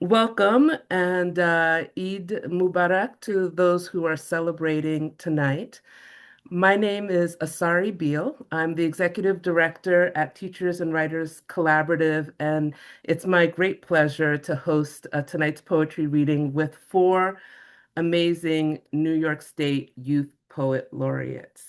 Welcome and Eid Mubarak to those who are celebrating tonight. My name is Asari Beal. I'm the executive director at Teachers and Writers Collaborative, and it's my great pleasure to host tonight's poetry reading with four amazing New York State Youth Poets Laureate.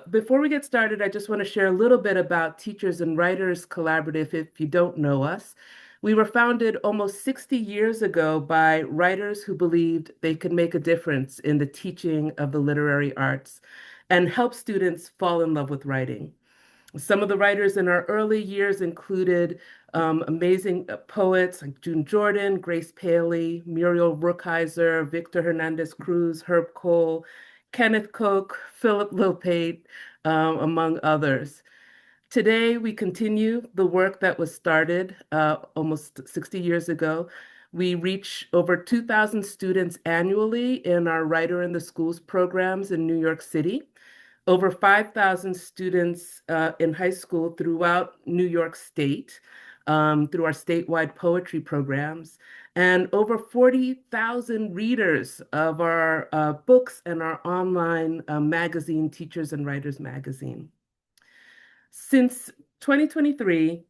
Before we get started, I just want to share a little bit about Teachers and Writers Collaborative if you don't know us. We were founded almost 60 years ago by writers who believed they could make a difference in the teaching of the literary arts and help students fall in love with writing. Some of the writers in our early years included amazing poets like June Jordan, Grace Paley, Muriel Rukeyser, Victor Hernandez Cruz, Herb Cole, Kenneth Koch, Philip Lopate, among others. Today, we continue the work that was started almost 60 years ago. We reach over 2,000 students annually in our Writer in the Schools programs in New York City, over 5,000 students in high school throughout New York State through our statewide poetry programs, and over 40,000 readers of our books and our online magazine, Teachers and Writers Magazine. Since 2023,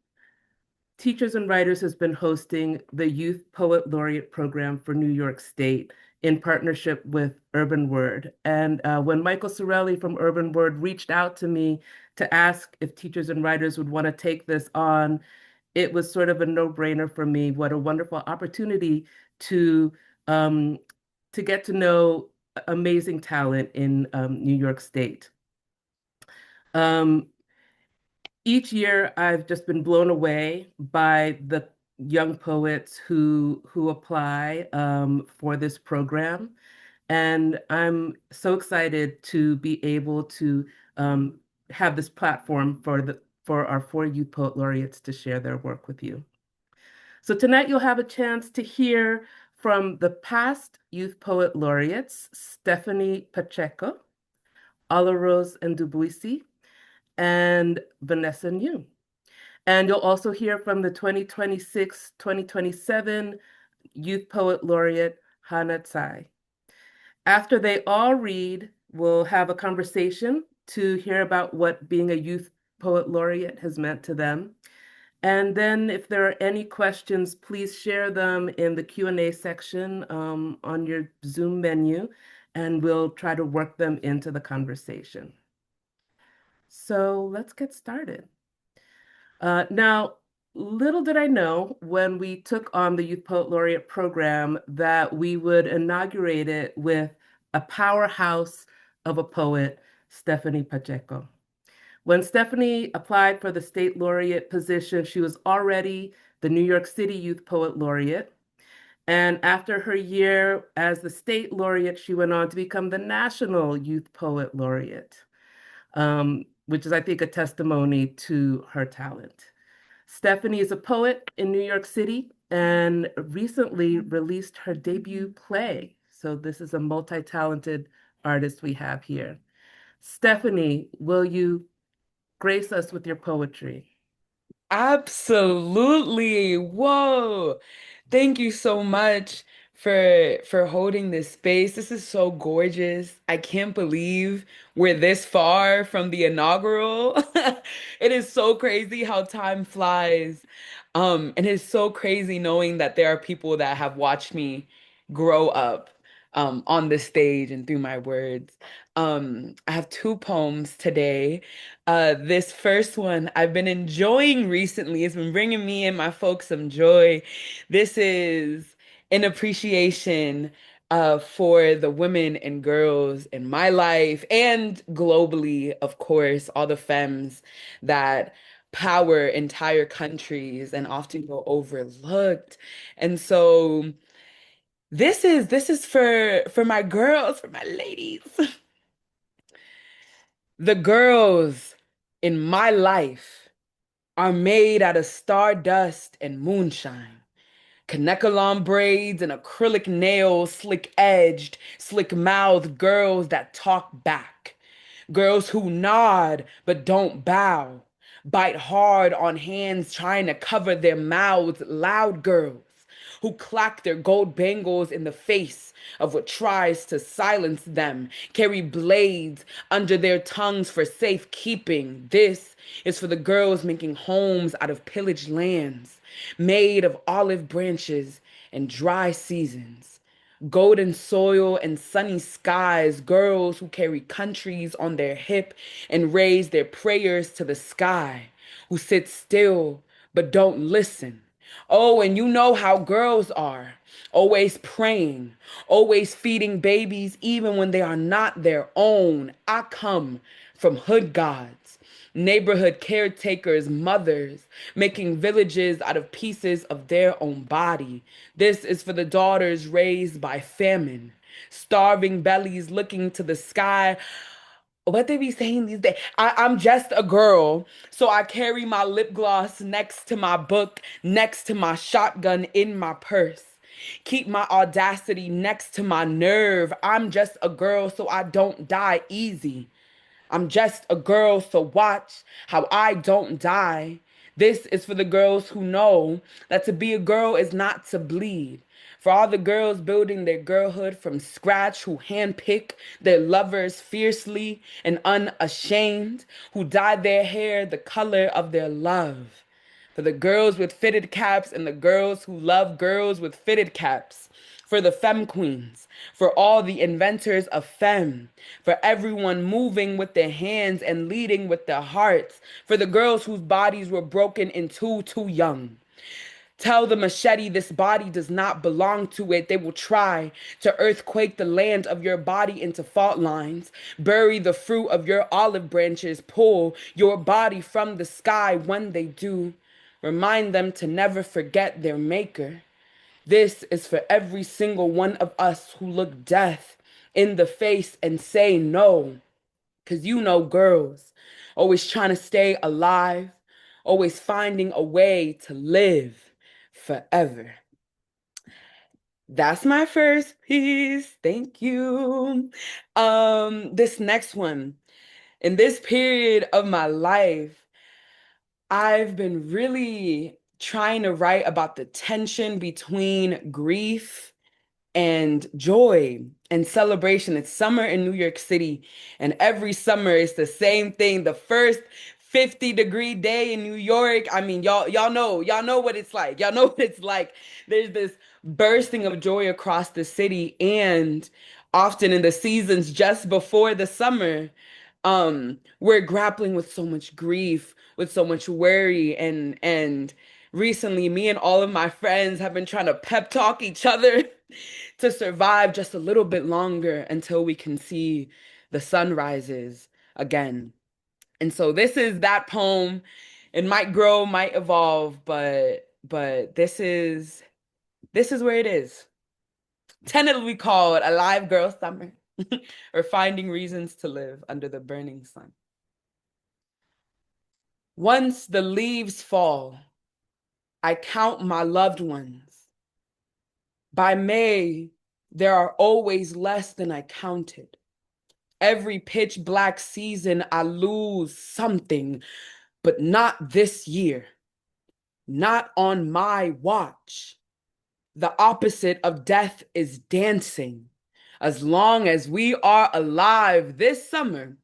Teachers and Writers has been hosting the Youth Poet Laureate program for New York State in partnership with Urban Word. And when Michael Sorelli from Urban Word reached out to me to ask if Teachers and Writers would want to take this on, it was sort of a no-brainer for me. What a wonderful opportunity to um, to get to know amazing talent in New York State. Um, each year I've just been blown away by the young poets who apply for this program. And I'm so excited to be able to have this platform for our four Youth Poet Laureates to share their work with you. So tonight you'll have a chance to hear from the past Youth Poet Laureates, Stephanie Pacheco, OlaRose Ndubuisi, and Vanessa New. And you'll also hear from the 2026-2027 Youth Poet Laureate, Hana Tsai. After they all read, we'll have a conversation to hear about what being a Youth Poet Laureate has meant to them. And then if there are any questions, please share them in the Q&A section on your Zoom menu, and we'll try to work them into the conversation. So let's get started. Now, little did I know when we took on the Youth Poet Laureate program that we would inaugurate it with a powerhouse of a poet, Stephanie Pacheco. When Stephanie applied for the state laureate position, she was already the New York City Youth Poet Laureate. And after her year as the state laureate, she went on to become the National Youth Poet Laureate, which is, I think, a testimony to her talent. Stephanie is a poet in New York City and recently released her debut play. So this is a multi-talented artist we have here. Stephanie, will you grace us with your poetry? Absolutely. Whoa. Thank you so much for holding this space. This is so gorgeous. I can't believe we're this far from the inaugural. It is so crazy how time flies. And it's so crazy knowing that there are people that have watched me grow up on the stage and through my words. I have two poems today. This first one I've been enjoying recently. It's been bringing me and my folks some joy. This is an appreciation for the women and girls in my life and globally, of course, all the femmes that power entire countries and often go overlooked. And so this is for my girls, for my ladies. The girls in my life are made out of stardust and moonshine. Kanekalon braids and acrylic nails, slick edged, slick mouthed girls that talk back. Girls who nod but don't bow. bite hard on hands trying to cover their mouths, loud girls who clack their gold bangles in the face of what tries to silence them, carry blades under their tongues for safekeeping. This is for the girls making homes out of pillaged lands, made of olive branches and dry seasons. Golden soil and sunny skies, girls who carry countries on their hip and raise their prayers to the sky, who sit still but don't listen. Oh, and you know how girls are, always praying, always feeding babies even when they are not their own. I come from hood gods, neighborhood caretakers, mothers, making villages out of pieces of their own body. This is for the daughters raised by famine, starving bellies looking to the sky. What they be saying these days? I'm just a girl, so I carry my lip gloss next to my book, next to my shotgun in my purse. Keep my audacity next to my nerve. I'm just a girl, so I don't die easy. I'm just a girl, so watch how I don't die. This is for the girls who know that to be a girl is not to bleed. For all the girls building their girlhood from scratch, who handpick their lovers fiercely and unashamed, who dye their hair the color of their love. For the girls with fitted caps and the girls who love girls with fitted caps. For the femme queens, for all the inventors of femme, for everyone moving with their hands and leading with their hearts, for the girls whose bodies were broken in too young. Tell the machete this body does not belong to it. They will try to earthquake the land of your body into fault lines, bury the fruit of your olive branches, pull your body from the sky when they do. Remind them to never forget their maker. This is for every single one of us who look death in the face and say no. Because you know, girls, always trying to stay alive, always finding a way to live forever. That's my first piece. Thank you. This next one. In this period of my life, I've been really trying to write about the tension between grief and joy and celebration. It's summer in New York City, and every summer it's the same thing. The first 50-degree day in New York. I mean, y'all know what it's like. Y'all know what it's like. There's this bursting of joy across the city, and often in the seasons just before the summer, we're grappling with so much grief, with so much worry, and recently me and all of my friends have been trying to pep talk each other to survive just a little bit longer until we can see the sunrises again. And so this is that poem. It might grow, might evolve, but this is where it is. Tentatively called A Live Girl Summer or Finding Reasons to Live Under the Burning Sun. Once the leaves fall, I count my loved ones. By May, there are always less than I counted. Every pitch black season, I lose something, but not this year. Not on my watch. The opposite of death is dancing. As long as we are alive this summer,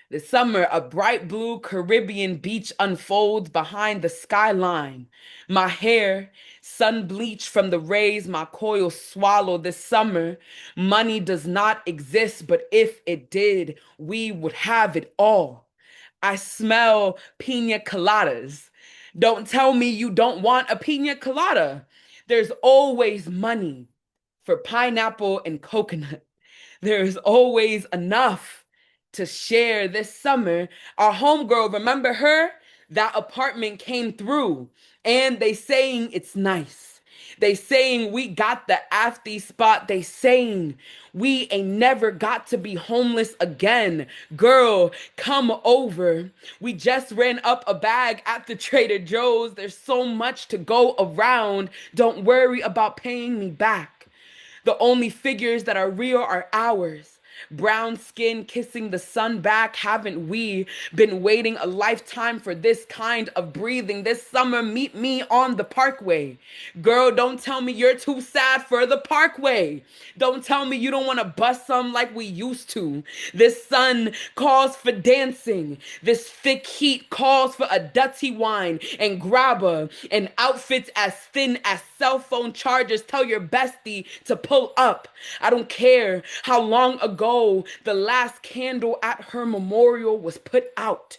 a bright blue Caribbean beach unfolds behind the skyline. My hair, sun bleached from the rays my coils swallow this summer. Money does not exist, but if it did, we would have it all. I smell pina coladas. Don't tell me you don't want a pina colada. There's always money for pineapple and coconut. There's always enough to share this summer. Our homegirl, remember her? That apartment came through and they saying it's nice. They saying we got the afty spot. They saying we ain't never got to be homeless again. Girl, come over. We just ran up a bag at the Trader Joe's. There's so much to go around. Don't worry about paying me back. The only figures that are real are ours. Brown skin kissing the sun back. Haven't we been waiting a lifetime for this kind of breathing? This summer, meet me on the parkway. Girl, don't tell me you're too sad for the parkway. Don't tell me you don't want to bust some like we used to. This sun calls for dancing. This thick heat calls for a dirty wine and grabber and outfits as thin as cell phone chargers. Tell your bestie to pull up. I don't care how long ago the last candle at her memorial was put out.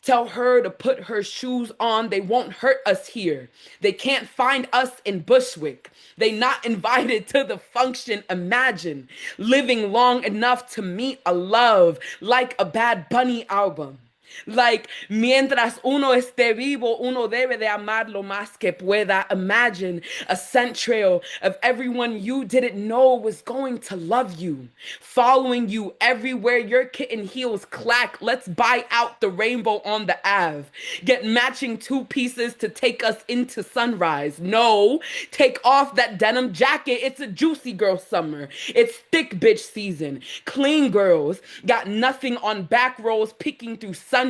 Tell her to put her shoes on. They won't hurt us here. They can't find us in Bushwick. They not invited to the function. Imagine living long enough to meet a love like a Bad Bunny album. Like, mientras uno esté vivo, uno debe de amar lo más que pueda. Imagine a scent trail of everyone you didn't know was going to love you, following you everywhere your kitten heels clack. Let's buy out the rainbow on the Ave. Get matching two pieces to take us into sunrise. No, take off that denim jacket. It's a juicy girl summer. It's thick bitch season. Clean girls got nothing on back rolls picking through sundresses,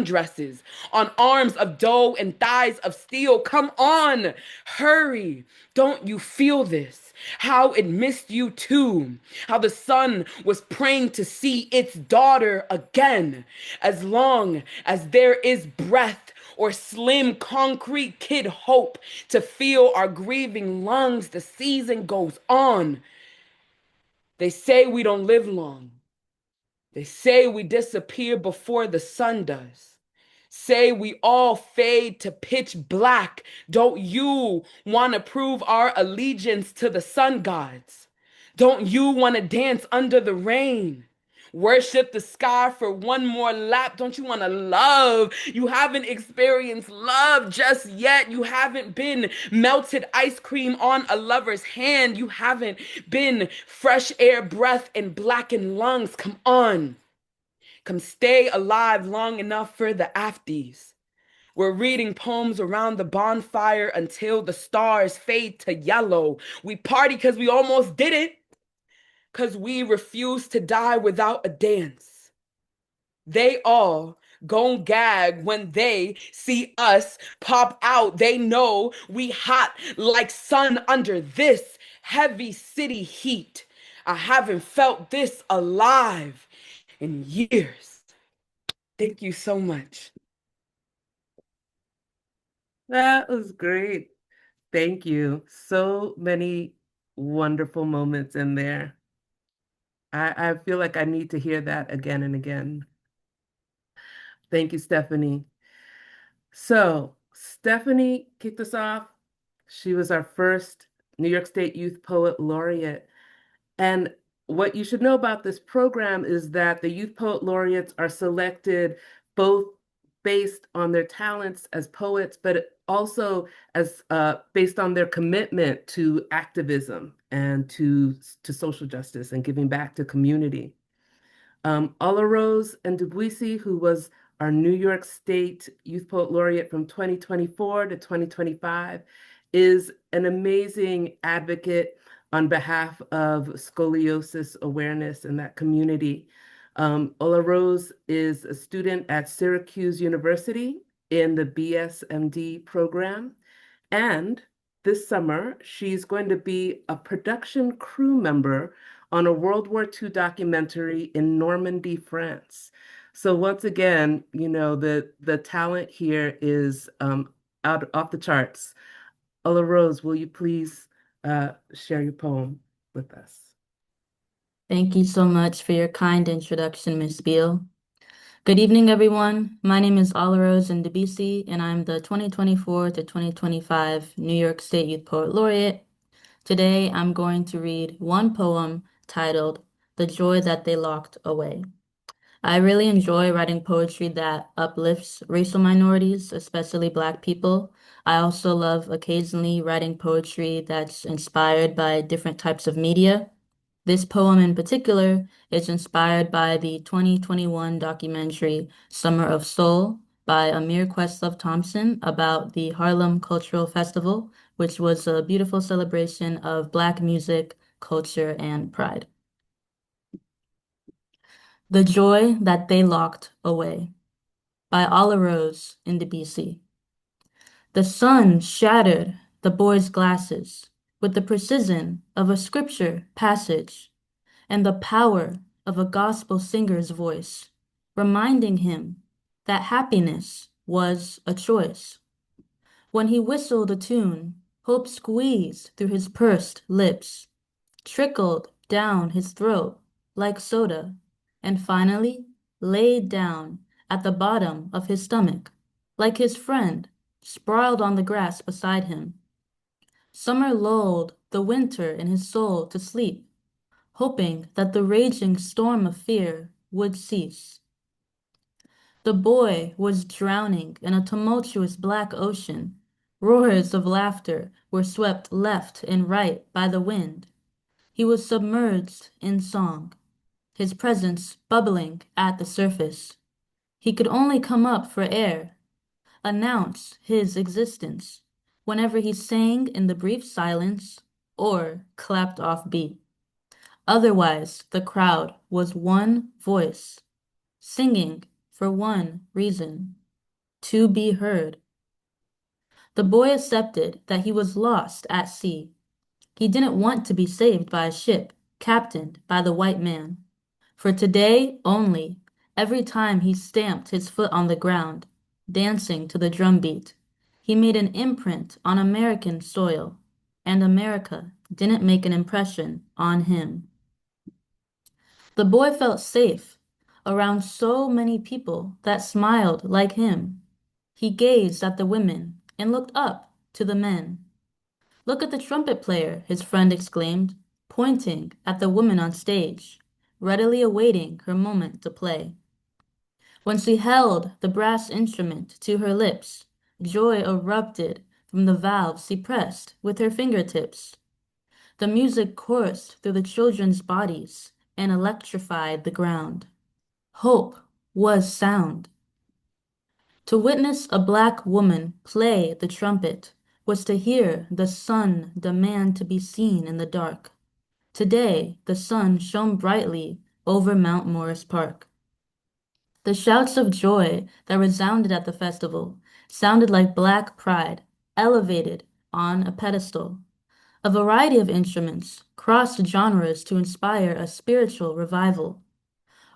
on arms of dough and thighs of steel. Come on, hurry. Don't you feel this? How it missed you too. How the sun was praying to see its daughter again. As long as there is breath or slim concrete kid hope to feel our grieving lungs, the season goes on. They say we don't live long. They say we disappear before the sun does. Say we all fade to pitch black. Don't you want to prove our allegiance to the sun gods? Don't you want to dance under the rain? Worship the sky for one more lap. Don't you want to love? You haven't experienced love just yet. You haven't been melted ice cream on a lover's hand. You haven't been fresh air breath and blackened lungs. Come on. Come stay alive long enough for the afties. We're reading poems around the bonfire until the stars fade to yellow. We party because we almost did it, because we refuse to die without a dance. They all gon' gag when they see us pop out. They know we hot like sun under this heavy city heat. I haven't felt this alive in years. Thank you so much. That was great. Thank you. So many wonderful moments in there. I feel like I need to hear that again and again. Thank you, Stephanie. So, Stephanie kicked us off. She was our first New York State Youth Poet Laureate. And what you should know about this program is that the Youth Poet Laureates are selected both based on their talents as poets, but also as based on their commitment to activism and to social justice and giving back to community. OlaRose Ndubuisi, who was our New York State Youth Poet Laureate from 2024 to 2025, is an amazing advocate on behalf of scoliosis awareness in that community. OlaRose is a student at Syracuse University in the BSMD program. And this summer, she's going to be a production crew member on a World War II documentary in Normandy, France. So once again, you know, the talent here is out off the charts. Ola Rose, will you please share your poem with us? Thank you so much for your kind introduction, Miss Beal. Good evening, everyone. My name is OlaRose Ndubuisi, and I'm the 2024 to 2025 New York State Youth Poet Laureate. Today, I'm going to read one poem titled The Joy That They Locked Away. I really enjoy writing poetry that uplifts racial minorities, especially Black people. I also love occasionally writing poetry that's inspired by different types of media. This poem in particular is inspired by the 2021 documentary Summer of Soul by Amir Questlove Thompson about the Harlem Cultural Festival, which was a beautiful celebration of Black music, culture, and pride. The Joy That They Locked Away by OlaRose Ndubuisi. The sun shattered the boy's glasses with the precision of a scripture passage and the power of a gospel singer's voice, reminding him that happiness was a choice. When he whistled a tune, hope squeezed through his pursed lips, trickled down his throat like soda, and finally laid down at the bottom of his stomach, like his friend sprawled on the grass beside him. Summer lulled the winter in his soul to sleep, hoping that the raging storm of fear would cease. The boy was drowning in a tumultuous black ocean. Roars of laughter were swept left and right by the wind. He was submerged in song, his presence bubbling at the surface. He could only come up for air, announce his existence, whenever he sang in the brief silence or clapped off beat. Otherwise, the crowd was one voice, singing for one reason, to be heard. The boy accepted that he was lost at sea. He didn't want to be saved by a ship captained by the white man. For today only, every time he stamped his foot on the ground, dancing to the drumbeat, he made an imprint on American soil, and America didn't make an impression on him. The boy felt safe around so many people that smiled like him. He gazed at the women and looked up to the men. Look at the trumpet player, his friend exclaimed, pointing at the woman on stage, readily awaiting her moment to play. When she held the brass instrument to her lips, joy erupted from the valves she pressed with her fingertips. The music coursed through the children's bodies and electrified the ground. Hope was sound. To witness a black woman play the trumpet was to hear the sun demand to be seen in the dark. Today, the sun shone brightly over Mount Morris Park. The shouts of joy that resounded at the festival sounded like black pride, elevated on a pedestal. A variety of instruments crossed genres to inspire a spiritual revival.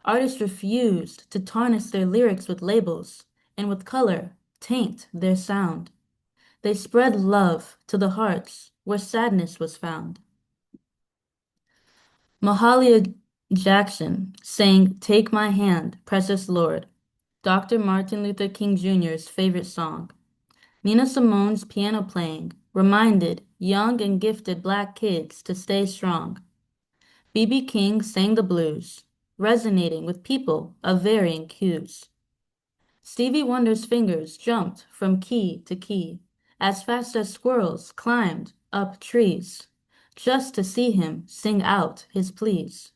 Artists refused to tarnish their lyrics with labels and with color taint their sound. They spread love to the hearts where sadness was found. Mahalia Jackson sang Take My Hand, Precious Lord, Dr. Martin Luther King Jr.'s favorite song. Nina Simone's piano playing reminded young and gifted black kids to stay strong. B.B. King sang the blues, resonating with people of varying hues. Stevie Wonder's fingers jumped from key to key, as fast as squirrels climbed up trees, just to see him sing out his pleas.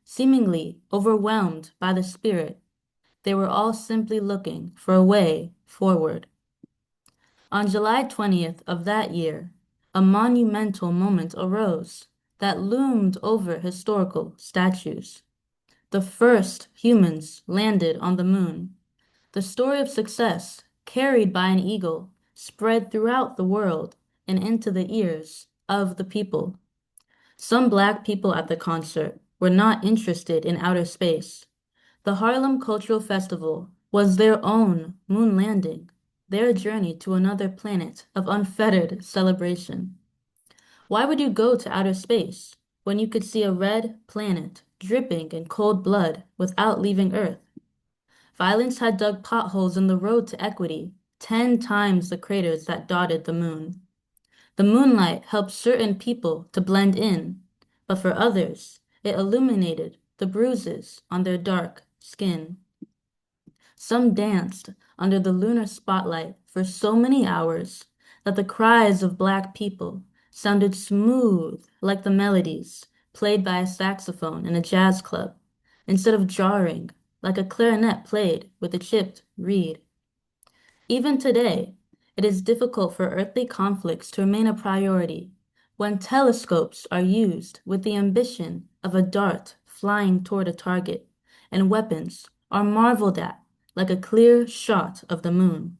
Seemingly overwhelmed by the spirit, they were all simply looking for a way forward. On July 20th of that year, a monumental moment arose that loomed over historical statues. The first humans landed on the moon. The story of success, carried by an eagle, spread throughout the world and into the ears of the people. Some black people at the concert were not interested in outer space. The Harlem Cultural Festival was their own moon landing, their journey to another planet of unfettered celebration. Why would you go to outer space when you could see a red planet dripping in cold blood without leaving Earth? Violence had dug potholes in the road to equity, 10 times the craters that dotted the moon. The moonlight helped certain people to blend in, but for others, it illuminated the bruises on their dark skin. Some danced under the lunar spotlight for so many hours that the cries of black people sounded smooth like the melodies played by a saxophone in a jazz club, instead of jarring like a clarinet played with a chipped reed. Even today, it is difficult for earthly conflicts to remain a priority when telescopes are used with the ambition of a dart flying toward a target, and weapons are marveled at like a clear shot of the moon.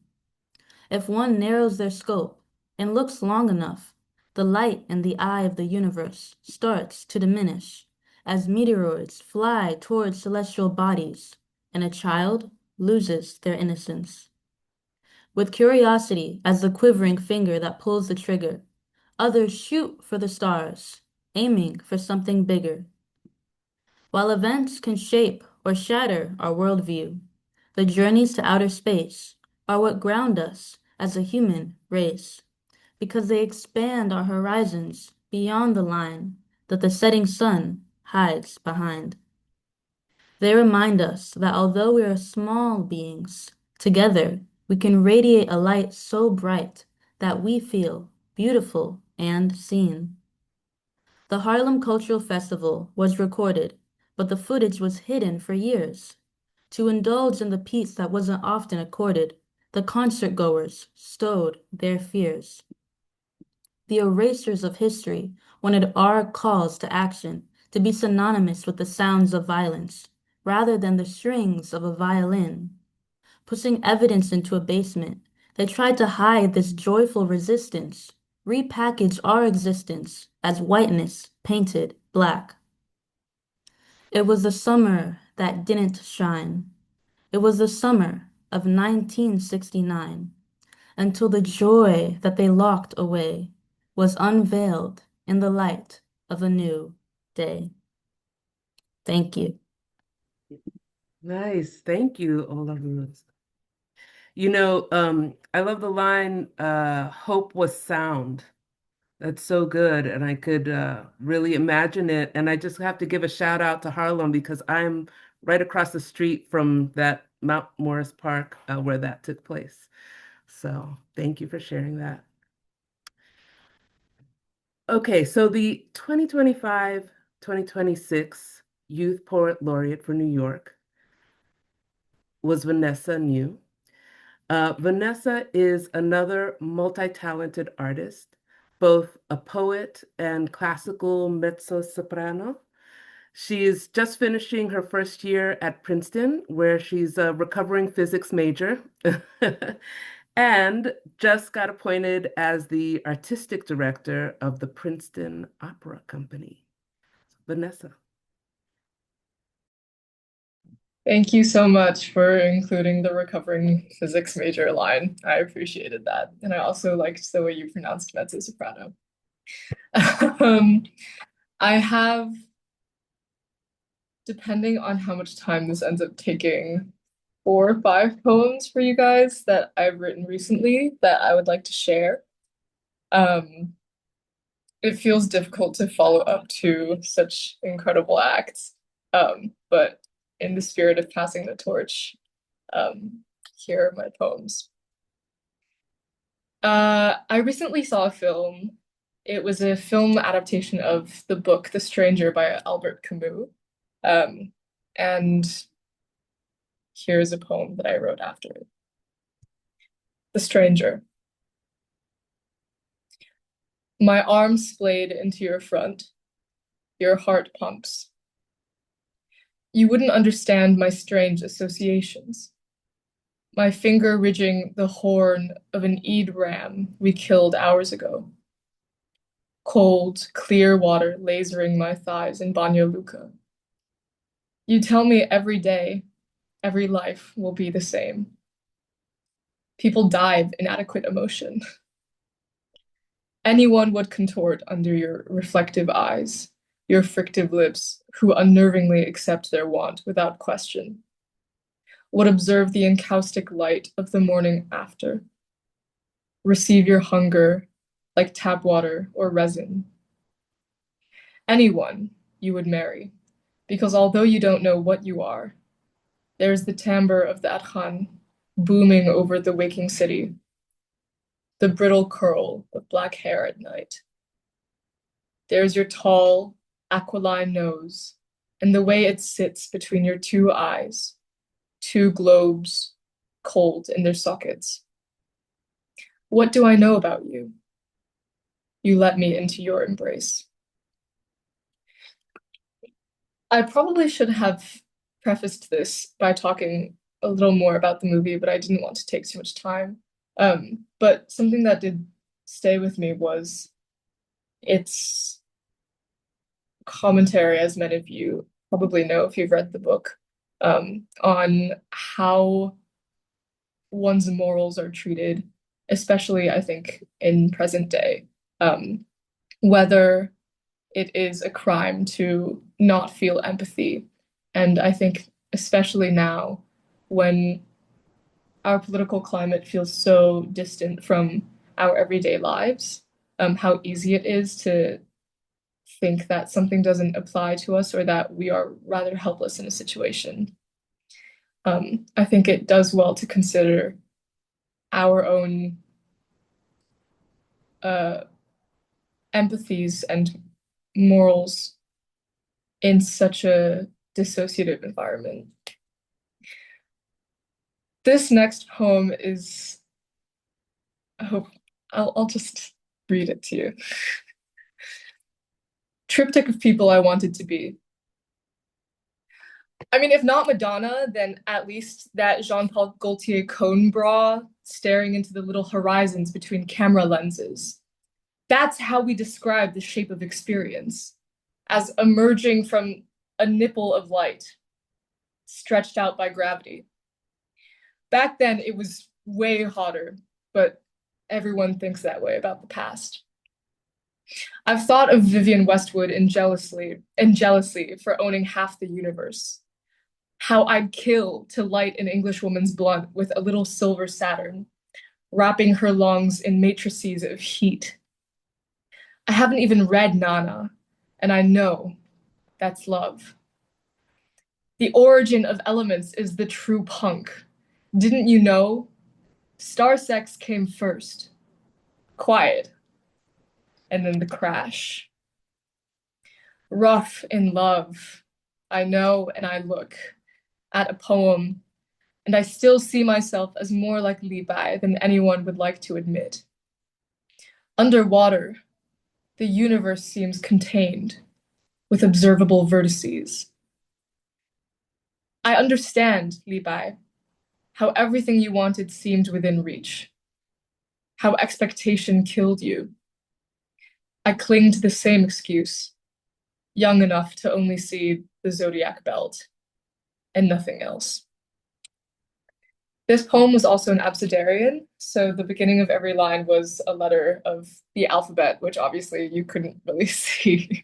If one narrows their scope and looks long enough, the light in the eye of the universe starts to diminish as meteoroids fly towards celestial bodies and a child loses their innocence. With curiosity as the quivering finger that pulls the trigger, others shoot for the stars, aiming for something bigger. While events can shape or shatter our worldview, the journeys to outer space are what ground us as a human race, because they expand our horizons beyond the line that the setting sun hides behind. They remind us that although we are small beings, together we can radiate a light so bright that we feel beautiful and seen. The Harlem Cultural Festival was recorded, but the footage was hidden for years. To indulge in the peace that wasn't often accorded, the concert goers stowed their fears. The erasers of history wanted our calls to action to be synonymous with the sounds of violence, rather than the strings of a violin. Pushing evidence into a basement, they tried to hide this joyful resistance, repackage our existence as whiteness painted black. It was the summer that didn't shine. It was the summer of 1969, until the joy that they locked away was unveiled in the light of a new day. Thank you. Nice. Thank you, OlaRose. I love the line, hope was sound. That's so good. And I could really imagine it. And I just have to give a shout out to Harlem because I'm right across the street from that Mount Morris Park where that took place. So thank you for sharing that. Okay, so the 2025-2026 Youth Poet Laureate for New York was Vanessa New. Vanessa is another multi-talented artist, both a poet and classical mezzo-soprano. She is just finishing her first year at Princeton, where she's a recovering physics major, and just got appointed as the artistic director of the Princeton Opera Company. Vanessa. Thank you so much for including the recovering physics major line. I appreciated that. And I also liked the way you pronounced mezzo soprano. I have, depending on how much time this ends up taking, 4 or 5 poems for you guys that I've written recently that I would like to share. It feels difficult to follow up to such incredible acts, but in the spirit of passing the torch, here are my poems. I recently saw a film. It was a film adaptation of the book The Stranger by Albert Camus. And here's a poem that I wrote after it. The Stranger. My arm splayed into your front. Your heart pumps. You wouldn't understand my strange associations. My finger ridging the horn of an Eid ram we killed hours ago. Cold, clear water lasering my thighs in Banja Luka. You tell me every day, every life will be the same. People die of inadequate emotion. Anyone would contort under your reflective eyes, your frictive lips, who unnervingly accept their want without question, would observe the encaustic light of the morning after, receive your hunger like tap water or resin. Anyone you would marry, because although you don't know what you are, there's the timbre of the Adhan booming over the waking city, the brittle curl of black hair at night. There's your tall, aquiline nose, and the way it sits between your two eyes, two globes, cold in their sockets. What do I know about you? You let me into your embrace. I probably should have prefaced this by talking a little more about the movie, but I didn't want to take too much time. But something that did stay with me was its commentary, as many of you probably know if you've read the book, on how one's morals are treated, especially, I think, in present day. Whether it is a crime to not feel empathy. And I think, especially now, when our political climate feels so distant from our everyday lives, how easy it is to think that something doesn't apply to us or that we are rather helpless in a situation. I think it does well to consider our own empathies and morals in such a dissociative environment. This next poem is, I hope I'll just read it to you. Triptych of people I wanted to be. I mean, if not Madonna, then at least that Jean-Paul Gaultier cone bra staring into the little horizons between camera lenses. That's how we describe the shape of experience, as emerging from a nipple of light, stretched out by gravity. Back then, it was way hotter, but everyone thinks that way about the past. I've thought of Vivienne Westwood in jealousy for owning half the universe. How I'd kill to light an Englishwoman's blunt with a little silver Saturn, wrapping her lungs in matrices of heat. I haven't even read Nana, and I know that's love. The origin of elements is the true punk. Didn't you know? Star sex came first. Quiet. And then the crash. Rough in love. I know and I look at a poem, and I still see myself as more like Li Bai than anyone would like to admit. Underwater, the universe seems contained, with observable vertices. I understand, Li Bai, how everything you wanted seemed within reach, how expectation killed you. I cling to the same excuse, young enough to only see the zodiac belt and nothing else. This poem was also an abecedarian, so the beginning of every line was a letter of the alphabet, which obviously you couldn't really see.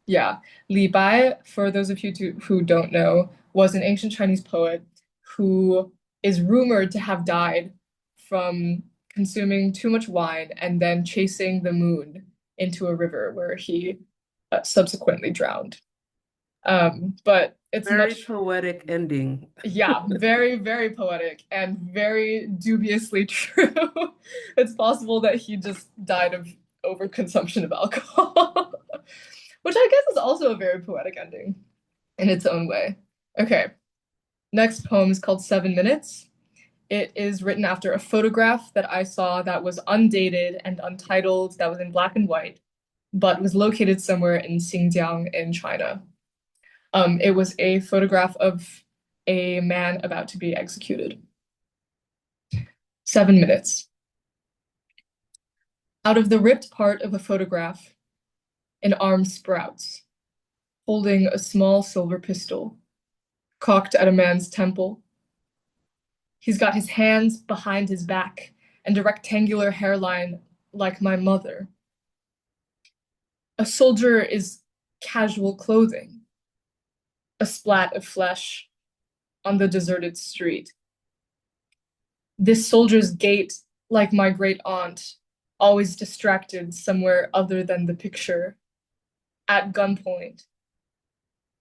Yeah, Li Bai, for those of you who don't know, was an ancient Chinese poet who is rumored to have died from consuming too much wine and then chasing the moon into a river where he subsequently drowned. But it's Very poetic ending. Yeah, very, very poetic and very dubiously true. It's possible that he just died of overconsumption of alcohol, which I guess is also a very poetic ending in its own way. Okay, next poem is called 7 Minutes. It is written after a photograph that I saw that was undated and untitled, that was in black and white, but was located somewhere in Xinjiang in China. It was a photograph of a man about to be executed. 7 minutes. Out of the ripped part of a photograph, an arm sprouts, holding a small silver pistol, cocked at a man's temple. He's got his hands behind his back and a rectangular hairline like my mother. A soldier is casual clothing, a splat of flesh on the deserted street. This soldier's gait, like my great aunt, always distracted somewhere other than the picture. At gunpoint,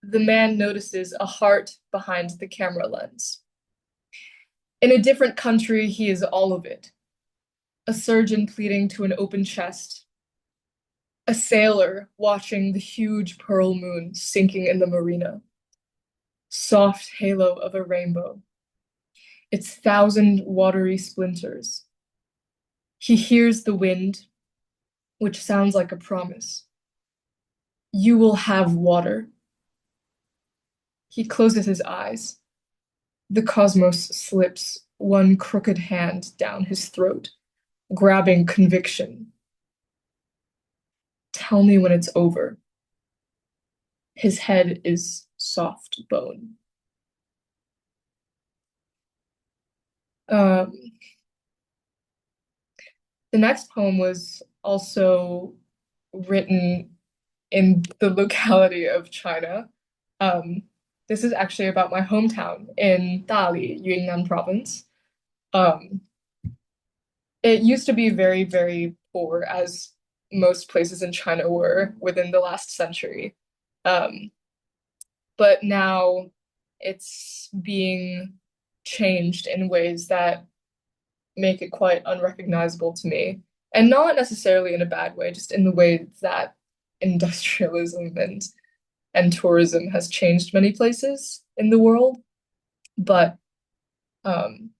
the man notices a heart behind the camera lens. In a different country, he is all of it. A surgeon pleading to an open chest. A sailor watching the huge pearl moon sinking in the marina. Soft halo of a rainbow. Its 1,000 watery splinters. He hears the wind, which sounds like a promise. You will have water. He closes his eyes. The cosmos slips one crooked hand down his throat, grabbing conviction. Tell me when it's over. His head is soft bone. Um, the next poem was also written in the locality of China. Um, this is actually about my hometown in Dali, Yunnan province. Um, it used to be very, very poor, as most places in China were within the last century. Um, but now it's being changed in ways that make it quite unrecognizable to me. And not necessarily in a bad way, just in the way that industrialism and tourism has changed many places in the world. But um,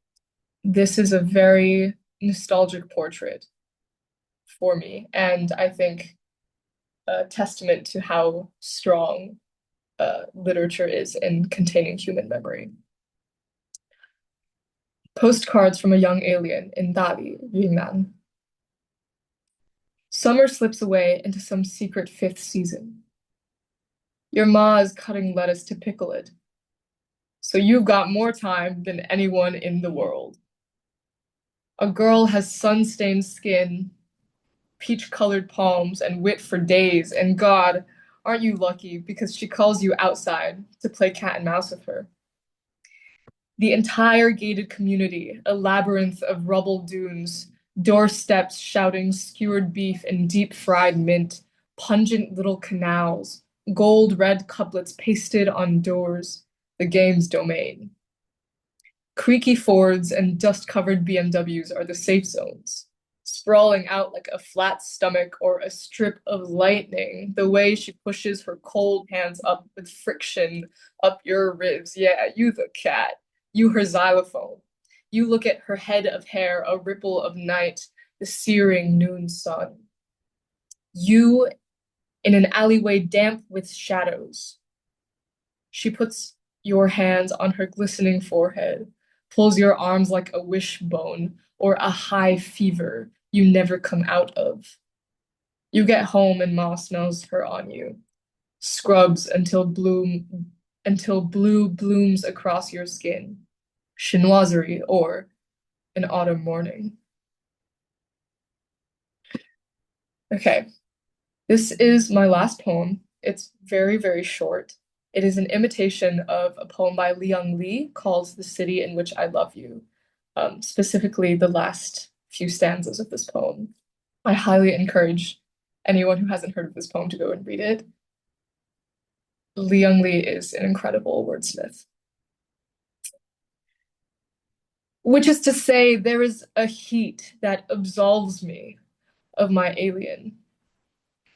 this is a very nostalgic portrait for me, and I think a testament to how strong literature is in containing human memory. Postcards from a young alien in Dali, Yunnan. Summer slips away into some secret fifth season. Your ma is cutting lettuce to pickle it, so you've got more time than anyone in the world. A girl has sun-stained skin, peach-colored palms, and wit for days, and God, aren't you lucky because she calls you outside to play cat and mouse with her. The entire gated community, a labyrinth of rubble dunes, doorsteps shouting skewered beef and deep-fried mint, pungent little canals, gold-red couplets pasted on doors, the game's domain. Creaky Fords and dust-covered BMWs are the safe zones, sprawling out like a flat stomach or a strip of lightning, the way she pushes her cold hands up with friction up your ribs. Yeah, you the cat, you her xylophone. You look at her head of hair, a ripple of night, the searing noon sun. You in an alleyway damp with shadows. She puts your hands on her glistening forehead, pulls your arms like a wishbone or a high fever you never come out of. You get home and Ma smells her on you, scrubs until blue blooms across your skin, chinoiserie or an autumn morning. Okay, this is my last poem. It's very, very short. It is an imitation of a poem by Liang Li called The City in Which I Love You, specifically the last few stanzas of this poem. I highly encourage anyone who hasn't heard of this poem to go and read it. Liang Li is an incredible wordsmith. Which is to say, there is a heat that absolves me of my alien.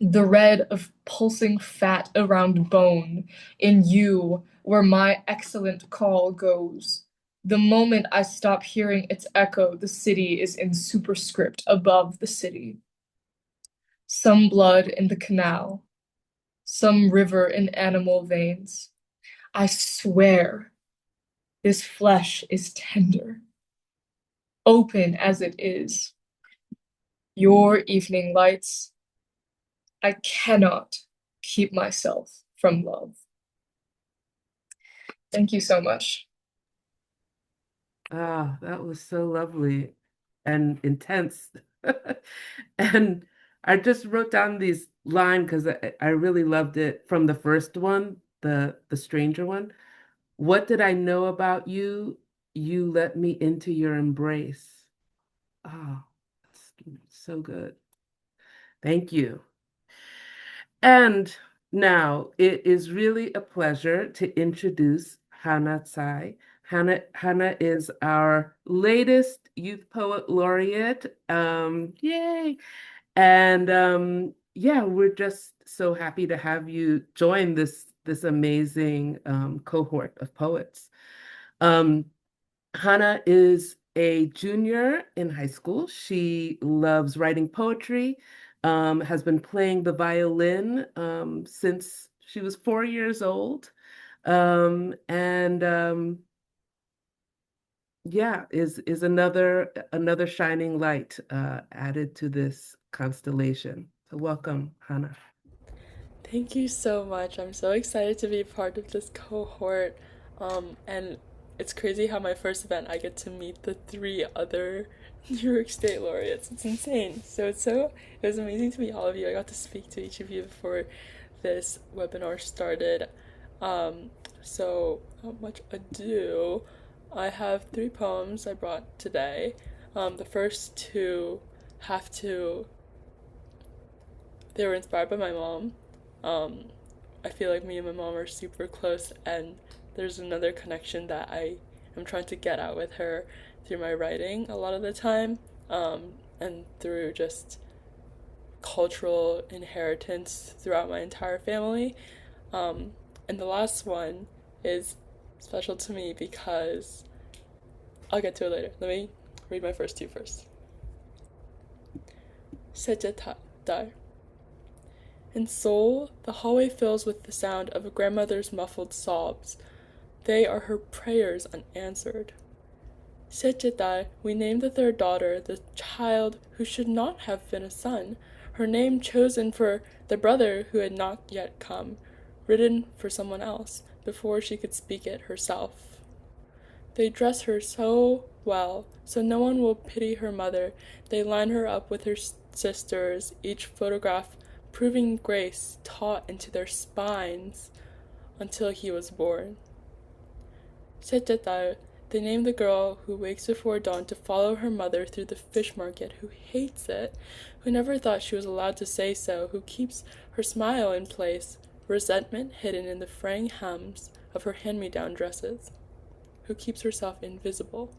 The red of pulsing fat around bone in you where my excellent call goes. The moment I stop hearing its echo, the city is in superscript above the city. Some blood in the canal, some river in animal veins. I swear this flesh is tender, open as it is. Your evening lights, I cannot keep myself from love. Thank you so much. Ah, that was so lovely and intense. And I just wrote down these lines because I really loved it from the first one, the stranger one. What did I know about you? You let me into your embrace. Oh, that's so good. Thank you. And now it is really a pleasure to introduce Hana Tsai. Hana is our latest Youth Poet Laureate. Yay! And yeah, we're just so happy to have you join this amazing cohort of poets. Um, Hana is a junior in high school. She loves writing poetry, has been playing the violin since she was 4 years old. And yeah, is another shining light added to this constellation. So welcome, Hana. Thank you so much. I'm so excited to be a part of this cohort. And it's crazy how my first event I get to meet the three other New York State laureates. It's insane. It was amazing to meet all of you. I got to speak to each of you before this webinar started. So not much ado. I have three poems I brought today. The first two have to they were inspired by my mom. I feel like me and my mom are super close, and there's another connection that I am trying to get out with her through my writing a lot of the time, and through just cultural inheritance throughout my entire family. And the last one is special to me because I'll get to it later. Let me read my first two first. Sejetar. In Seoul, the hallway fills with the sound of a grandmother's muffled sobs. They are her prayers unanswered. Sejetar, we named the third daughter, the child who should not have been a son, her name chosen for the brother who had not yet come, written for someone else, before she could speak it herself. They dress her so well, so no one will pity her mother. They line her up with her sisters, each photograph proving grace taught into their spines until he was born. Sejetar, they named the girl who wakes before dawn to follow her mother through the fish market, who hates it, who never thought she was allowed to say so, who keeps her smile in place, resentment hidden in the fraying hems of her hand-me-down dresses, who keeps herself invisible.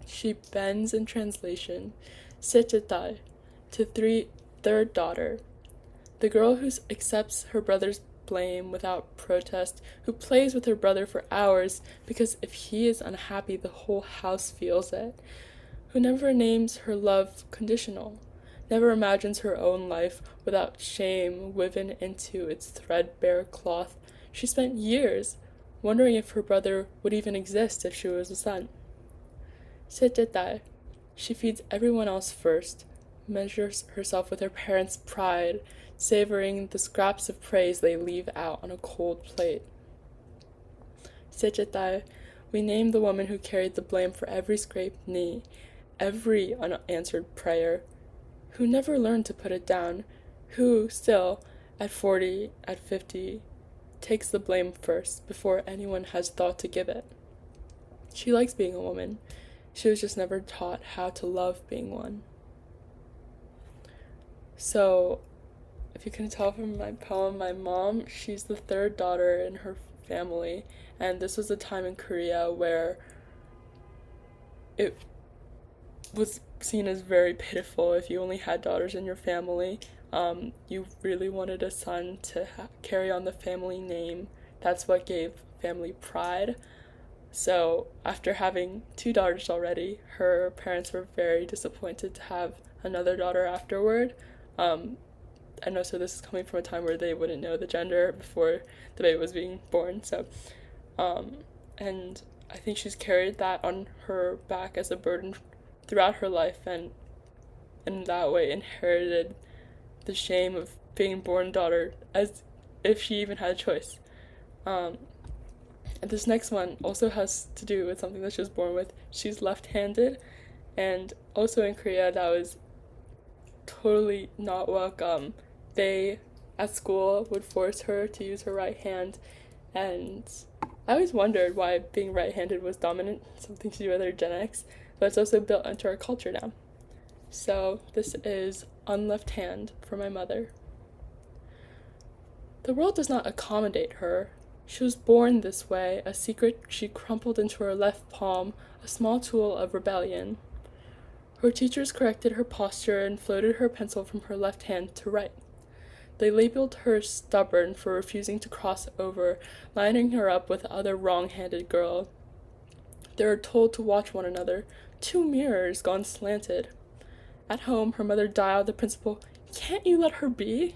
She bends in translation, Sejetar, to third daughter, the girl who accepts her brother's blame without protest, who plays with her brother for hours because if he is unhappy, the whole house feels it, who never names her love conditional, never imagines her own life without shame woven into its threadbare cloth. She spent years wondering if her brother would even exist if she was a son. Sejetar, she feeds everyone else first, measures herself with her parents' pride, savoring the scraps of praise they leave out on a cold plate. Sejetar, we name the woman who carried the blame for every scraped knee, every unanswered prayer, who never learned to put it down, who still, at 40, at 50, takes the blame first before anyone has thought to give it. She likes being a woman. She was just never taught how to love being one. So, if you can tell from my poem, my mom, she's the third daughter in her family, and this was a time in Korea where it was seen as very pitiful if you only had daughters in your family. You really wanted a son to carry on the family name. That's what gave family pride. So after having two daughters already, her parents were very disappointed to have another daughter afterward. I know, so this is coming from a time where they wouldn't know the gender before the baby was being born. So, and I think she's carried that on her back as a burden throughout her life, and in that way inherited the shame of being born daughter, as if she even had a choice. And this next one also has to do with something that she was born with. She's left-handed, and also in Korea that was totally not welcome. They, at school, would force her to use her right hand, and I always wondered why being right-handed was dominant, something to do with her genetics, but it's also built into our culture now. So this is On Left Hand for my mother. The world does not accommodate her. She was born this way, a secret she crumpled into her left palm, a small tool of rebellion. Her teachers corrected her posture and floated her pencil from her left hand to right. They labeled her stubborn for refusing to cross over, lining her up with other wrong-handed girls. They were told to watch one another, two mirrors gone slanted. At home, her mother dialed the principal, "Can't you let her be?"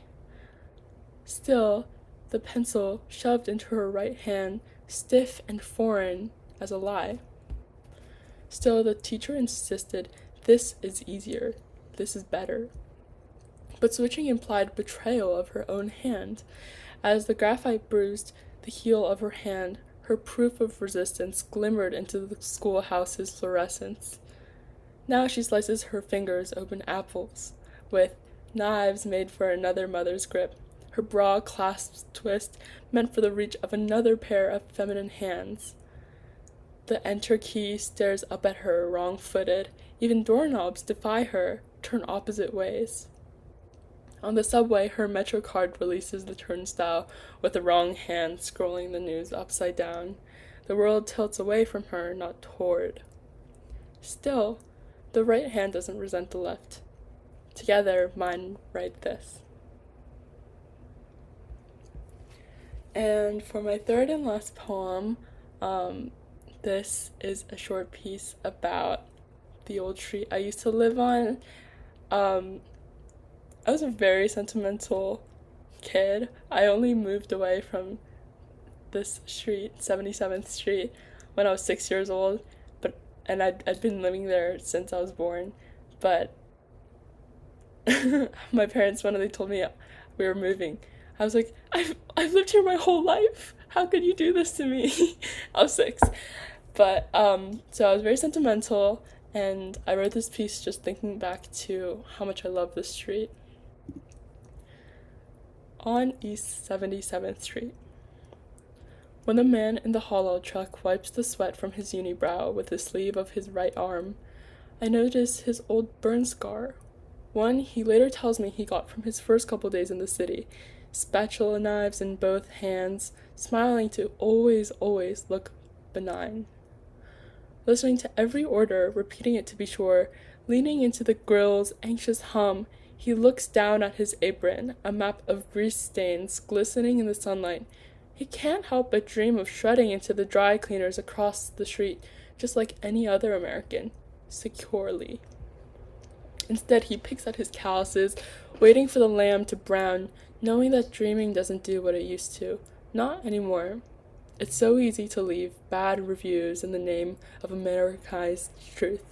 Still, the pencil shoved into her right hand, stiff and foreign as a lie. Still, the teacher insisted, this is easier, this is better. But switching implied betrayal of her own hand. As the graphite bruised the heel of her hand, her proof of resistance glimmered into the schoolhouse's fluorescence. Now she slices her fingers open apples, with knives made for another mother's grip, her bra clasps twist meant for the reach of another pair of feminine hands. The enter key stares up at her wrong-footed. Even doorknobs defy her, turn opposite ways. On the subway, her Metro card releases the turnstile with the wrong hand scrolling the news upside down. The world tilts away from her, not toward. Still, the right hand doesn't resent the left. Together, mine write this. And for my third and last poem, this is a short piece about the old street I used to live on. I was a very sentimental kid. I only moved away from this street, 77th Street, when I was 6 years old, and I'd been living there since I was born. But my parents, when they told me we were moving, I was like, I've lived here my whole life. How could you do this to me? I was 6. But so I was very sentimental, and I wrote this piece just thinking back to how much I love this street. On East 77th Street. When the man in the hollow truck wipes the sweat from his unibrow with the sleeve of his right arm, I notice his old burn scar. One he later tells me he got from his first couple days in the city, spatula knives in both hands, smiling to always look benign. Listening to every order, repeating it to be sure, leaning into the grill's anxious hum, he looks down at his apron, a map of grease stains glistening in the sunlight. He can't help but dream of shredding into the dry cleaners across the street, just like any other American, securely. Instead, he picks at his calluses, waiting for the lamb to brown, knowing that dreaming doesn't do what it used to. Not anymore. It's so easy to leave bad reviews in the name of Americanized truth.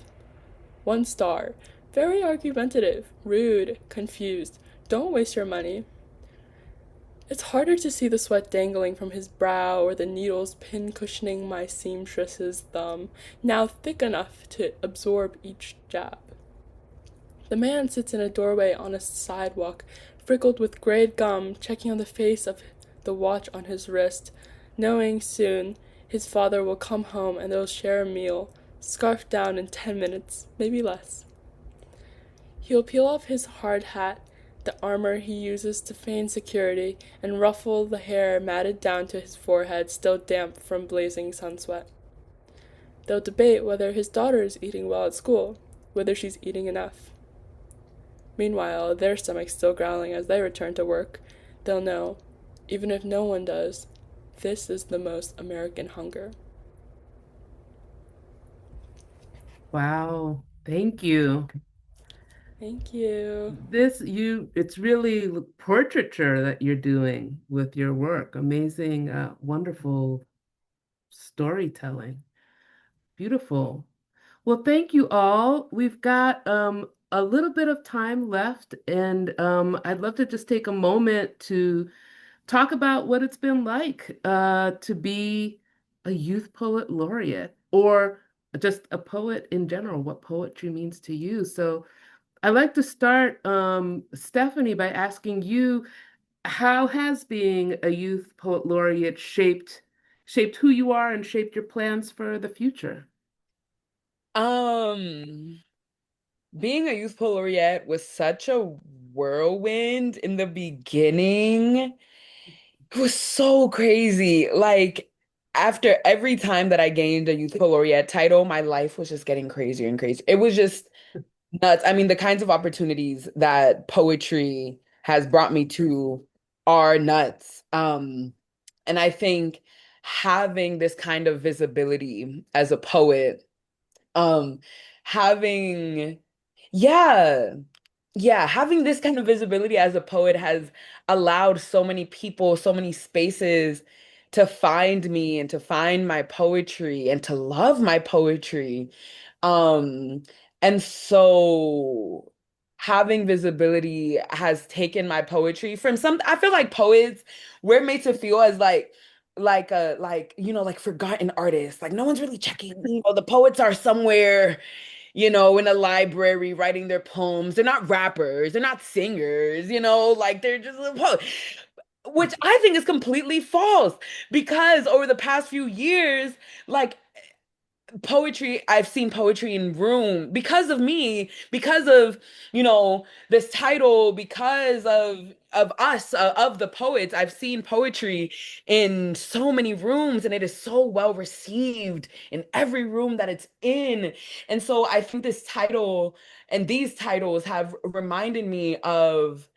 1 star. Very argumentative, rude, confused. Don't waste your money. It's harder to see the sweat dangling from his brow or the needles pin-cushioning my seamstress's thumb, now thick enough to absorb each jab. The man sits in a doorway on a sidewalk, freckled with grayed gum, checking on the face of the watch on his wrist, knowing soon his father will come home and they'll share a meal, scarfed down in 10 minutes, maybe less. He'll peel off his hard hat, the armor he uses to feign security, and ruffle the hair matted down to his forehead, still damp from blazing sun sweat. They'll debate whether his daughter is eating well at school, whether she's eating enough. Meanwhile, their stomachs still growling as they return to work, they'll know, even if no one does, this is the most American hunger. Wow, thank you. Thank you. It's really portraiture that you're doing with your work. Amazing, wonderful storytelling. Beautiful. Well, thank you all. We've got a little bit of time left, and I'd love to just take a moment to talk about what it's been like to be a Youth Poet Laureate or just a poet in general, what poetry means to you. So I'd like to start, Stephanie, by asking you, how has being a Youth Poet Laureate shaped who you are and shaped your plans for the future? Um, Being a Youth Poet Laureate was such a whirlwind in the beginning. It was so crazy. Like, after every time that I gained a Youth Poet Laureate title, my life was just getting crazier and crazier. It was just nuts. I mean, the kinds of opportunities that poetry has brought me to are nuts. And I think having this kind of visibility as a poet, um, having, yeah, yeah, having this kind of visibility as a poet has allowed so many people, so many spaces to find me and to find my poetry and to love my poetry. Um, and so having visibility has taken my poetry from some, I feel like poets, we're made to feel as like like forgotten artists. Like no one's really checking, the poets are somewhere in a library writing their poems. They're not rappers, they're not singers, like they're just a poet, which I think is completely false because over the past few years, like poetry, I've seen poetry in room because of me, because of, this title, because of us, of the poets. I've seen poetry in so many rooms and it is so well received in every room that it's in. And so I think this title and these titles have reminded me of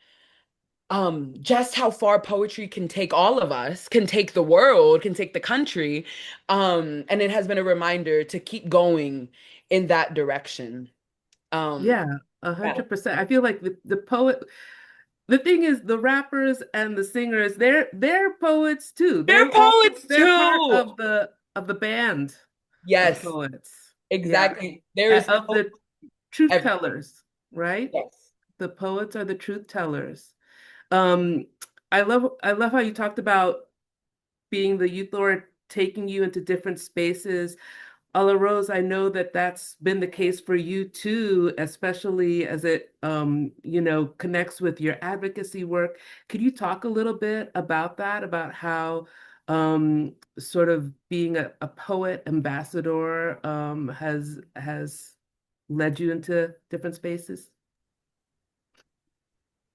just how far poetry can take all of us, can take the world, can take the country. And it has been a reminder to keep going in that direction. um Yeah, a yeah. 100%. I feel like the poet, the thing is the rappers and the singers, they're poets too. They're They're also poets they're part too. of the band of Yes, poets. Yeah. exactly. There is Of the truth every tellers, right? yes. The poets are the truth tellers. Um, I love how you talked about being the youth laureate, taking you into different spaces. OlaRose, I know that that's been the case for you too, especially as it connects with your advocacy work. Could you talk a little bit about that, about how sort of being a poet ambassador has led you into different spaces?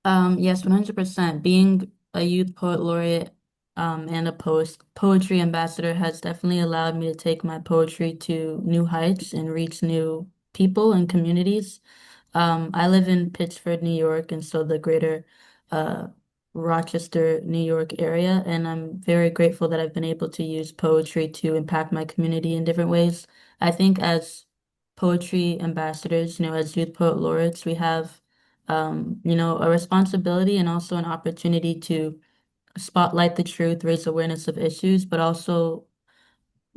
Yes, 100%. Being a youth poet laureate and a poetry ambassador has definitely allowed me to take my poetry to new heights and reach new people and communities. I live in Pittsford, New York, and so the greater uh, Rochester, New York area, and I'm very grateful that I've been able to use poetry to impact my community in different ways. I think as poetry ambassadors, as youth poet laureates, we have a responsibility and also an opportunity to spotlight the truth, raise awareness of issues, but also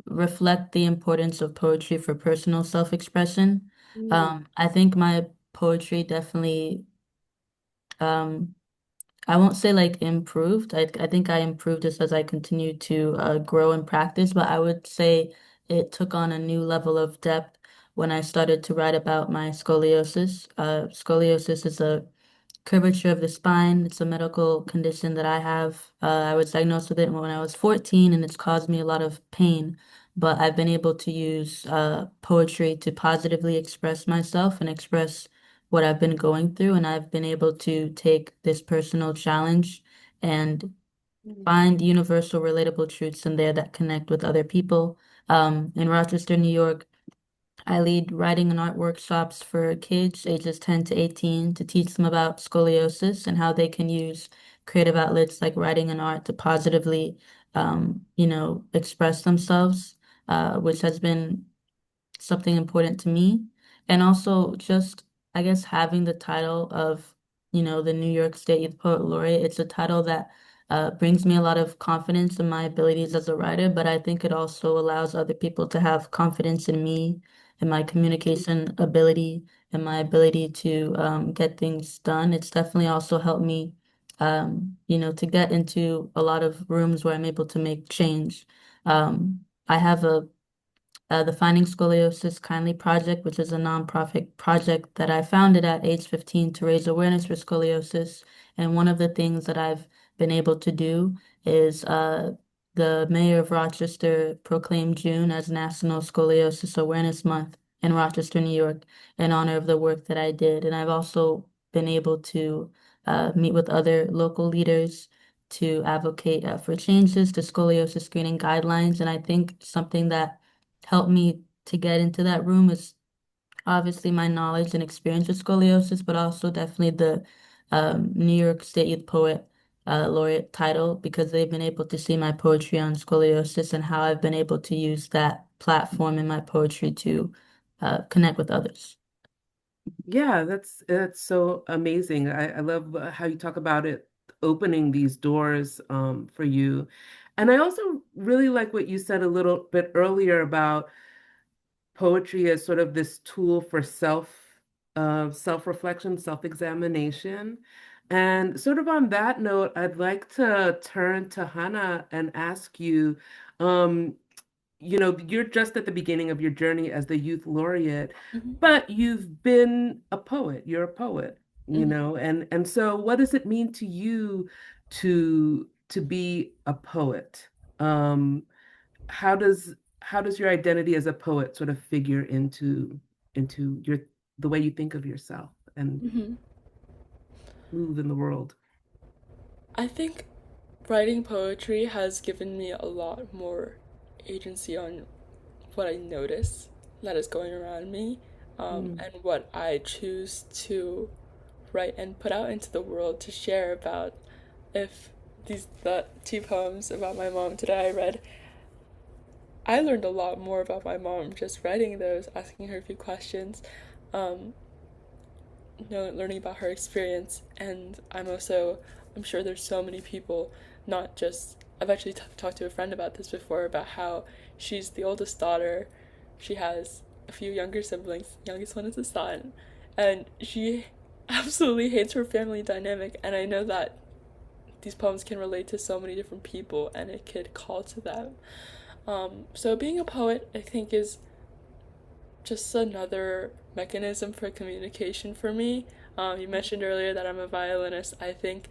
reflect the importance of poetry for personal self-expression. Mm, I think my poetry definitely, um, I won't say like improved. I think I improved just as I continued to grow and practice, but I would say it took on a new level of depth when I started to write about my scoliosis. Scoliosis is a curvature of the spine. It's a medical condition that I have. I was diagnosed with it when I was 14, and it's caused me a lot of pain. But I've been able to use poetry to positively express myself and express what I've been going through. And I've been able to take this personal challenge and mm, find universal, relatable truths in there that connect with other people. In Rochester, New York, I lead writing and art workshops for kids ages 10 to 18 to teach them about scoliosis and how they can use creative outlets like writing and art to positively, express themselves, which has been something important to me. And also just, I guess, having the title of, the New York State Youth Poet Laureate, it's a title that brings me a lot of confidence in my abilities as a writer, but I think it also allows other people to have confidence in me and my communication ability and my ability to get things done. It's definitely also helped me, to get into a lot of rooms where I'm able to make change. I have the Finding Scoliosis Kindly Project, which is a nonprofit project that I founded at age 15 to raise awareness for scoliosis. And one of the things that I've been able to do is the mayor of Rochester proclaimed June as National Scoliosis Awareness Month in Rochester, New York, in honor of the work that I did. And I've also been able to meet with other local leaders to advocate for changes to scoliosis screening guidelines. And I think something that helped me to get into that room is obviously my knowledge and experience with scoliosis, but also definitely the New York State Youth Poet Laureate title because they've been able to see my poetry on scoliosis and how I've been able to use that platform in my poetry to connect with others. Yeah, that's so amazing. I love how you talk about it opening these doors for you. And I also really like what you said a little bit earlier about poetry as sort of this tool for self-reflection, self-examination. And sort of on that note, I'd like to turn to Hannah and ask you, um, you're just at the beginning of your journey as the Youth Laureate, Hmm. but you've been a poet. You're a poet, Hmm. and so what does it mean to you to be a poet? Um, how does how does your identity as a poet sort of figure into your the way you think of yourself and Hmm. move in the world? I think writing poetry has given me a lot more agency on what I notice that is going around me, Mm, and what I choose to write and put out into the world to share about. If the two poems about my mom today I read, I learned a lot more about my mom just writing those, asking her a few questions, um, learning about her experience. And I'm sure there's so many people, not just, I've actually talked to a friend about this before, about how she's the oldest daughter. She has a few younger siblings, youngest one is a son, and she absolutely hates her family dynamic. And I know that these poems can relate to so many different people and it could call to them. So being a poet, I think, is just another mechanism for communication for me. You mentioned earlier that I'm a violinist. I think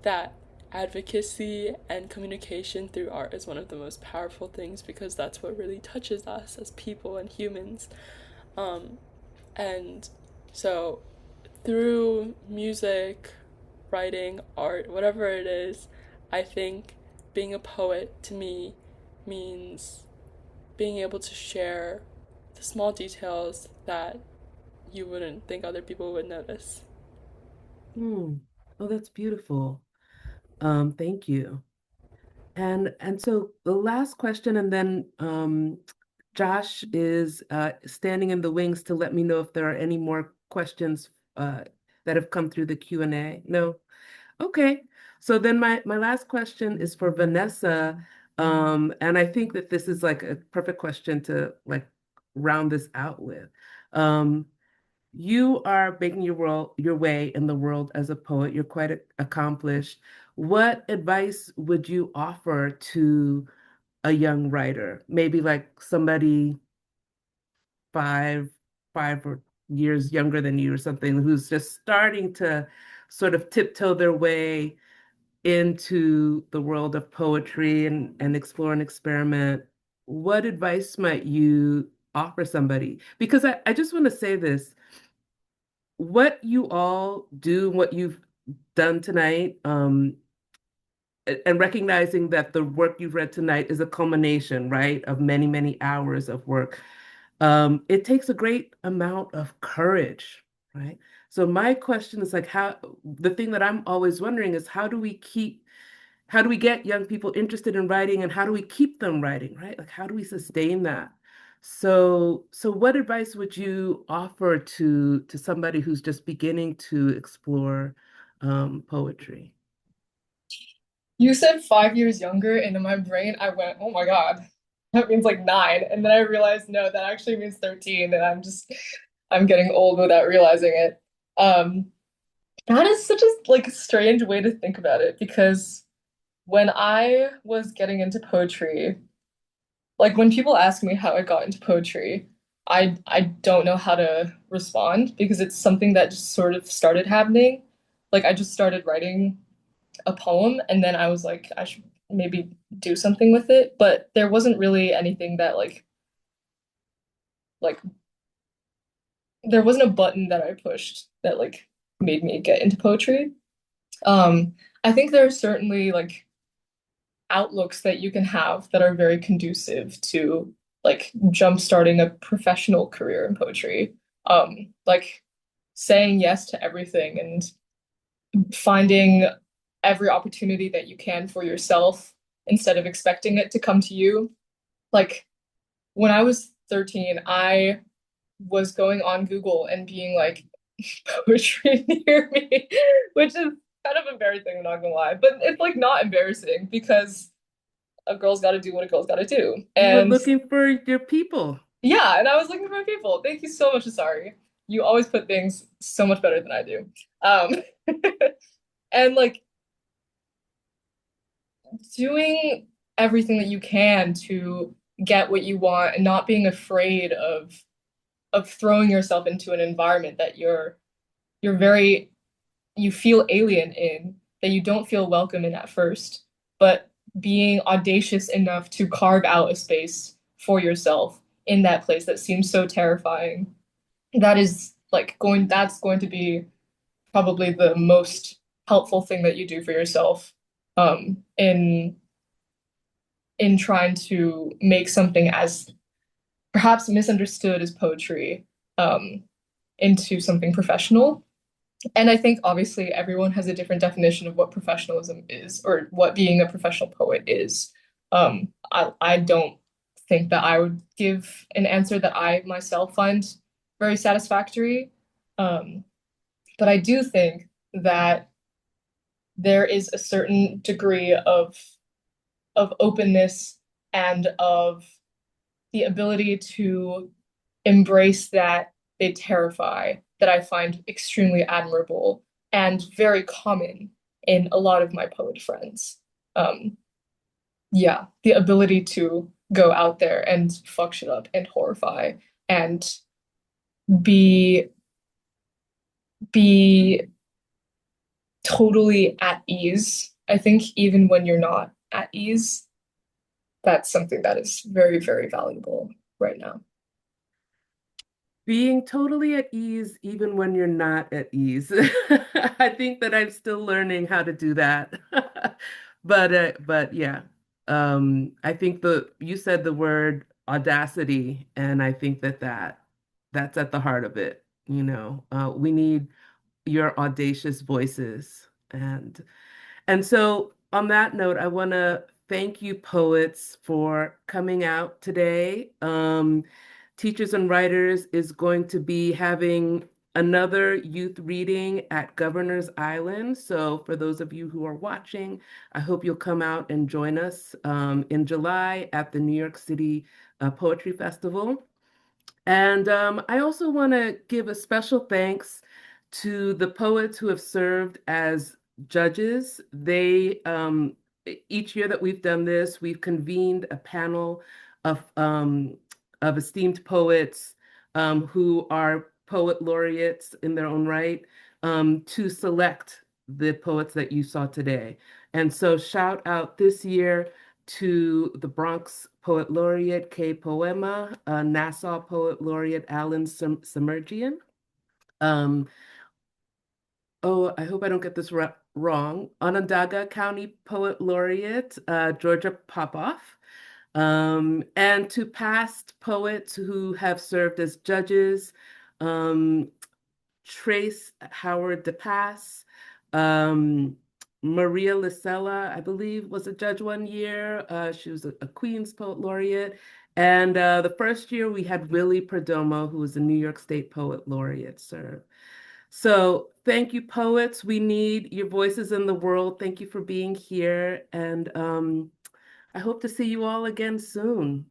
that advocacy and communication through art is one of the most powerful things because that's what really touches us as people and humans. Um, and so through music, writing, art, whatever it is, I think being a poet to me means being able to share the small details that you wouldn't think other people would notice. mm. Oh, that's beautiful. Thank you. And so the last question, and then Josh is standing in the wings to let me know if there are any more questions that have come through the Q&A. No? Okay. So then my last question is for Vanessa. And I think that this is like a perfect question to like round this out with. Um, you are making your way in the world as a poet. You're quite accomplished. What advice would you offer to a young writer? Maybe like somebody five, five or years younger than you or something who's just starting to sort of tiptoe their way into the world of poetry and explore and experiment. What advice might you offer somebody? Because I just want to say this, what you all do, what you've done tonight, and recognizing that the work you've read tonight is a culmination, right, of many, many hours of work. It takes a great amount of courage, right? So my question is like the thing that I'm always wondering is how do we get young people interested in writing and how do we keep them writing, right? Like how do we sustain that? So what advice would you offer to somebody who's just beginning to explore poetry? You said 5 years younger, and in my brain, I went, oh my God, that means like 9. And then I realized, no, that actually means 13. And I'm getting old without realizing it. Um, that is such a like strange way to think about it because when I was getting into poetry, like when people ask me how I got into poetry, I don't know how to respond because it's something that just sort of started happening. Like I just started writing a poem and then I was like I should maybe do something with it, but there wasn't really anything that like there wasn't a button that I pushed that like made me get into poetry. I think there are certainly like outlooks that you can have that are very conducive to like jump starting a professional career in poetry. Like saying yes to everything and finding every opportunity that you can for yourself instead of expecting it to come to you. Like when I was 13, I was going on Google and being like, poetry near me, which is kind of embarrassing, I'm not gonna lie. But it's like not embarrassing because a girl's got to do what a girl's got to do. You were And looking for your people. yeah, and I was looking for my people. Thank you so much, Asari. You always put things so much better than I do. Um, and like doing everything that you can to get what you want and not being afraid of throwing yourself into an environment that you're very you feel alien in, that you don't feel welcome in at first, but being audacious enough to carve out a space for yourself in that place that seems so terrifying. That is like that's going to be probably the most helpful thing that you do for yourself in trying to make something as perhaps misunderstood as poetry um, into something professional. And I think obviously everyone has a different definition of what professionalism is or what being a professional poet is. I don't think that I would give an answer that I myself find very satisfactory. Um, but I do think that there is a certain degree of openness and of the ability to embrace that they terrify that I find extremely admirable and very common in a lot of my poet friends. Um, yeah, the ability to go out there and fuck shit up and horrify and be be totally at ease. I think even when you're not at ease, that's something that is very, very valuable right now. Being totally at ease even when you're not at ease. I think that I'm still learning how to do that. But yeah. I think the you said the word audacity, and I think that's at the heart of it. We need your audacious voices. And so, on that note, I want to thank you, poets, for coming out today. Teachers and Writers is going to be having another youth reading at Governor's Island. So, for those of you who are watching, I hope you'll come out and join us in July at the New York City Poetry Festival. And I also want to give a special thanks to the poets who have served as judges. Each year that we've done this, we've convened a panel of esteemed poets who are poet laureates in their own right to select the poets that you saw today. And so shout out this year to the Bronx Poet Laureate Kay Poema, Nassau Poet Laureate Alan Semerjian. Um, I hope I don't get this wrong. Onondaga County Poet Laureate Georgia Popoff. And to past poets who have served as judges, um, Trace Howard DePass, um, Maria Lisella, I believe, was a judge one year. She was a Queens Poet Laureate. And the first year we had Willie Perdomo, who was a New York State Poet Laureate, serve. So thank you, poets. We need your voices in the world. Thank you for being here. And I hope to see you all again soon.